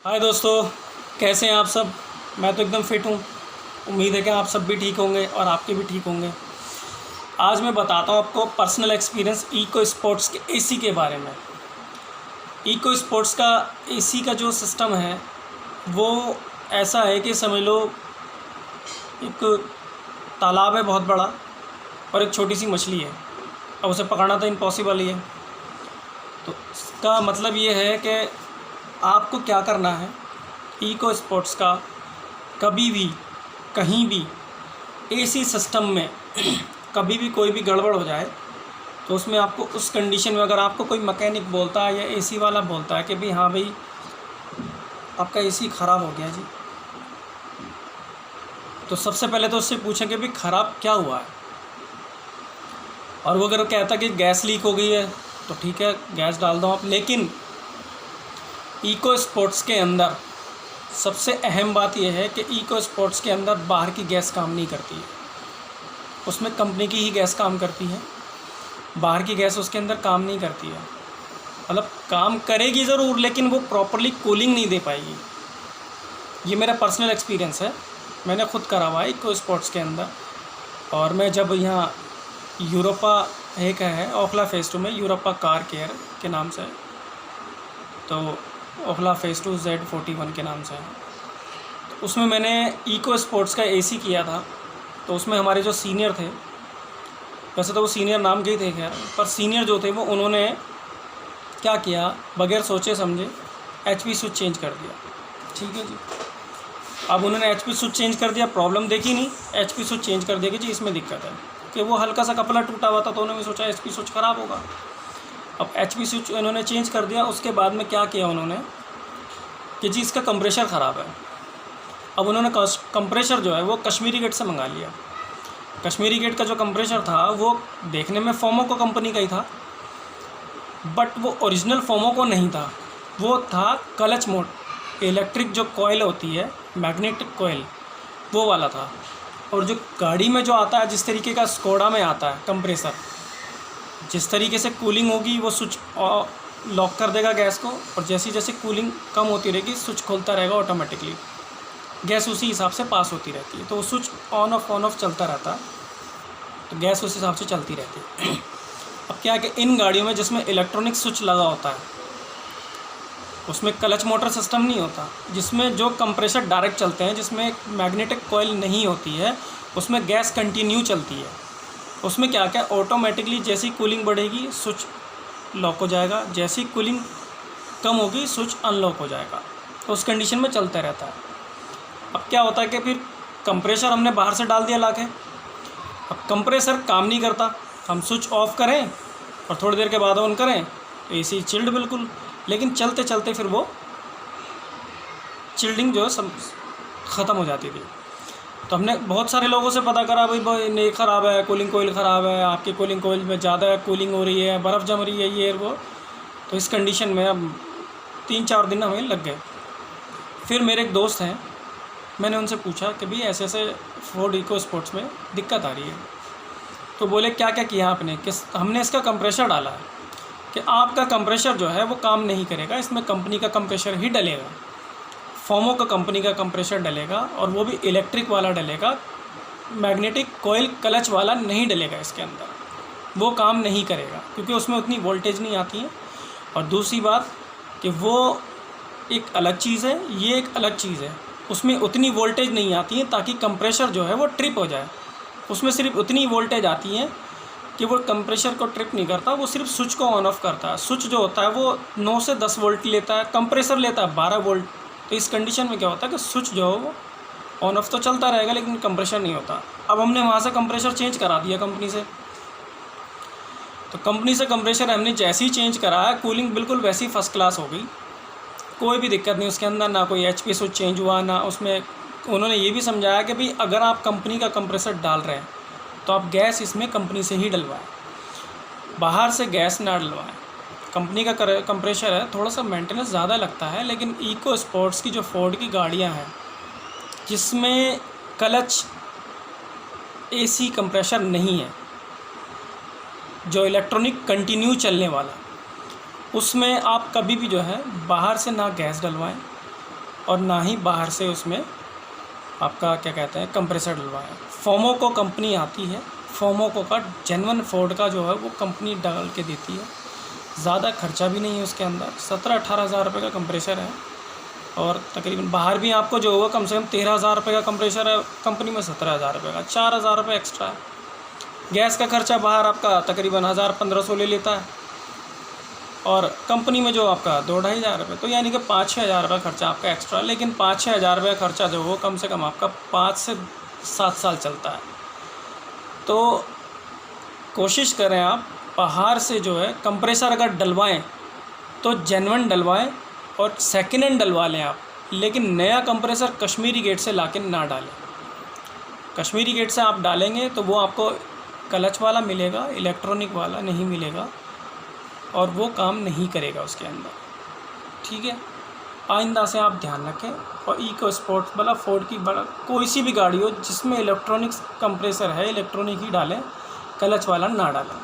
हाय दोस्तों, कैसे हैं आप सब। मैं तो एकदम फिट हूँ। उम्मीद है कि आप सब भी ठीक होंगे और आपके भी ठीक होंगे। आज मैं बताता हूँ आपको पर्सनल एक्सपीरियंस इको स्पोर्ट्स के एसी के बारे में। इको स्पोर्ट्स का एसी का जो सिस्टम है वो ऐसा है कि समझ लो एक तालाब है बहुत बड़ा और एक छोटी सी मछली है। अब उसे पकड़ना तो इम्पॉसिबल ही है। तो इसका मतलब ये है कि आपको क्या करना है, इको स्पोर्ट्स का कभी भी कहीं भी एसी सिस्टम में कभी भी कोई भी गड़बड़ हो जाए तो उसमें आपको उस कंडीशन में अगर आपको कोई मैकेनिक बोलता है या एसी वाला बोलता है कि भाई हाँ भाई आपका एसी ख़राब हो गया जी, तो सबसे पहले तो उससे पूछें कि भाई ख़राब क्या हुआ है। और वो अगर कहता कि गैस लीक हो गई है तो ठीक है, गैस डाल दो आप। लेकिन इको स्पोर्ट्स के अंदर सबसे अहम बात यह है कि इको स्पोर्ट्स के अंदर बाहर की गैस काम नहीं करती है। उसमें कंपनी की ही गैस काम करती है, बाहर की गैस उसके अंदर काम नहीं करती है। मतलब काम करेगी ज़रूर लेकिन वो प्रॉपरली कूलिंग नहीं दे पाएगी। ये मेरा पर्सनल एक्सपीरियंस है, मैंने खुद करा हुआ है इको स्पोर्ट्स के अंदर। और मैं जब यहाँ यूरोपा एक है ओखला फेज़ 2 में, यूरोपा कार केयर के नाम से, तो ओखला फेज़ 2 Z41 के नाम से है, तो उसमें मैंने इको स्पोर्ट्स का एसी किया था। तो उसमें हमारे जो सीनियर थे, वैसे तो वो सीनियर नाम के ही थे खैर, पर सीनियर जो थे वो उन्होंने क्या किया, बगैर सोचे समझे एचपी स्विच चेंज कर दिया। ठीक है जी, अब उन्होंने एचपी स्विच चेंज कर दिया, प्रॉब्लम देखी नहीं, एचपी स्विच चेंज कर दिया कि जी इसमें दिक्कत है। कि वो हल्का सा कपड़ा टूटा हुआ था तो उन्होंने सोचा एचपी स्विच ख़राब होगा। अब एचपी स्विच उन्होंने चेंज कर दिया। उसके बाद में क्या किया उन्होंने कि जी इसका कंप्रेशर ख़राब है। अब उन्होंने कंप्रेशर जो है वो कश्मीरी गेट से मंगा लिया। कश्मीरी गेट का जो कंप्रेशर था वो देखने में फोमोको कंपनी का ही था, बट वो ओरिजिनल फोमोको नहीं था, वो था क्लच मोड, इलेक्ट्रिक जो कॉयल होती है मैग्नेटिक कॉयल, वो वाला था। और जो गाड़ी में जो आता है, जिस तरीके का स्कोडा में आता है कंप्रेसर, जिस तरीके से कूलिंग होगी वो स्विच लॉक कर देगा गैस को, और जैसी जैसे कूलिंग कम होती रहेगी स्विच खोलता रहेगा ऑटोमेटिकली, गैस उसी हिसाब से पास होती रहती है। तो वो स्विच ऑन ऑफ चलता रहता है, तो गैस उस हिसाब से चलती रहती है। अब क्या है कि इन गाड़ियों में जिसमें इलेक्ट्रॉनिक स्विच लगा होता है उसमें क्लच मोटर सिस्टम नहीं होता, जिसमें जो कंप्रेसर डायरेक्ट चलते हैं, जिसमें मैग्नेटिक कॉइल नहीं होती है, उसमें गैस कंटिन्यू चलती है। उसमें क्या क्या ऑटोमेटिकली जैसी कूलिंग बढ़ेगी स्विच लॉक हो जाएगा, जैसी कूलिंग कम होगी स्विच अनलॉक हो जाएगा। तो उस कंडीशन में चलता रहता है। अब क्या होता है कि फिर कंप्रेसर हमने बाहर से डाल दिया लाके, अब कंप्रेसर काम नहीं करता, हम स्विच ऑफ करें और थोड़ी देर के बाद ऑन करें तो एसी चिल्ड बिल्कुल, लेकिन चलते चलते फिर वो चिल्डिंग जो है सब ख़त्म हो जाती थी। तो हमने बहुत सारे लोगों से पता करा, भाई नहीं ख़राब है, कूलिंग कोयल ख़राब है, आपकी कूलिंग कोयल में ज़्यादा कूलिंग हो रही है, बर्फ़ जम रही है, ये वो। तो इस कंडीशन में अब 3-4 दिन हमें लग गए। फिर मेरे एक दोस्त हैं, मैंने उनसे पूछा कि भाई ऐसे ऐसे फोर्ड इको स्पोर्ट्स में दिक्कत आ रही है। तो बोले क्या क्या किया आपने, किस हमने इसका कंप्रेशर डाला है कि आपका कंप्रेशर जो है वो काम नहीं करेगा, इसमें कंपनी का कंप्रेशर ही डलेगा, फोमो का कंपनी का कंप्रेशर डलेगा, और वो भी इलेक्ट्रिक वाला डलेगा, मैग्नेटिक कॉइल क्लच वाला नहीं डलेगा इसके अंदर, वो काम नहीं करेगा क्योंकि उसमें उतनी वोल्टेज नहीं आती है। और दूसरी बात कि वो एक अलग चीज़ है, ये एक अलग चीज़ है, उसमें उतनी वोल्टेज नहीं आती है ताकि कंप्रेशर जो है वो ट्रिप हो जाए। उसमें सिर्फ उतनी वोल्टेज आती है कि वो कंप्रेशर को ट्रिप नहीं करता, वो सिर्फ स्विच को ऑन ऑफ करता है। स्विच जो होता है वो 9 से 10 वोल्ट लेता है, कंप्रेसर लेता है 12 वोल्ट। तो इस कंडीशन में क्या होता है कि स्विच जो है वो ऑन ऑफ तो चलता रहेगा लेकिन कंप्रेशर नहीं होता। अब हमने वहाँ से कंप्रेशर चेंज करा दिया कंपनी से, तो कंपनी से कंप्रेशर हमने जैसे ही चेंज कराया, कूलिंग बिल्कुल वैसी फर्स्ट क्लास हो गई, कोई भी दिक्कत नहीं उसके अंदर, ना कोई एचपी स्विच चेंज हुआ, ना उसमें। उन्होंने ये भी समझाया कि भाई अगर आप कंपनी का कंप्रेसर डाल रहे हैं तो आप गैस इसमें कंपनी से ही डलवाएं, बाहर से गैस ना डलवाएं। कंपनी का कंप्रेशर है, थोड़ा सा मेंटेनेंस ज़्यादा लगता है, लेकिन इको स्पोर्ट्स की जो फोर्ड की गाड़ियां हैं जिसमें क्लच एसी कंप्रेशर नहीं है, जो इलेक्ट्रॉनिक कंटिन्यू चलने वाला, उसमें आप कभी भी जो है बाहर से ना गैस डलवाएं, और ना ही बाहर से उसमें आपका क्या कहते हैं कंप्रेसर डलवाएं। फोमोको कंपनी आती है, फोमोको का जेन्युइन फोर्ड का जो है वो कंपनी डाल के देती है, ज़्यादा खर्चा भी नहीं है उसके अंदर। 17-18 हज़ार रुपये का कंप्रेसर है और तकरीबन बाहर भी आपको जो होगा कम से कम 13 हज़ार रुपये का कंप्रेसर है, कंपनी में 17 हज़ार रुपये का, 4 हज़ार रुपये एक्स्ट्रा है। गैस का खर्चा बाहर आपका तकरीबन 1000-1500 ले लेता है और कंपनी में जो आपका 2-2.5 हज़ार रुपये, तो यानी कि 5-6 हज़ार रुपये खर्चा आपका एक्स्ट्रा। लेकिन 5-6 हज़ार रुपये खर्चा जो हो कम से कम आपका 5 से 7 साल चलता है। तो कोशिश करें आप बाहर से जो है कंप्रेसर अगर डलवाएं तो जेन्युइन डलवाएं और सेकेंड हैंड डलवा लें आप, लेकिन नया कंप्रेसर कश्मीरी गेट से लाके ना डालें। कश्मीरी गेट से आप डालेंगे तो वो आपको क्लच वाला मिलेगा, इलेक्ट्रॉनिक वाला नहीं मिलेगा और वो काम नहीं करेगा उसके अंदर, ठीक है। आइंदा से आप ध्यान रखें। और इको स्पोर्ट मतलब फोर्ड की बड़ा कोई सी भी गाड़ी हो जिसमें इलेक्ट्रॉनिक्स कंप्रेसर है, इलेक्ट्रॉनिक ही डालें, क्लच वाला ना डालें।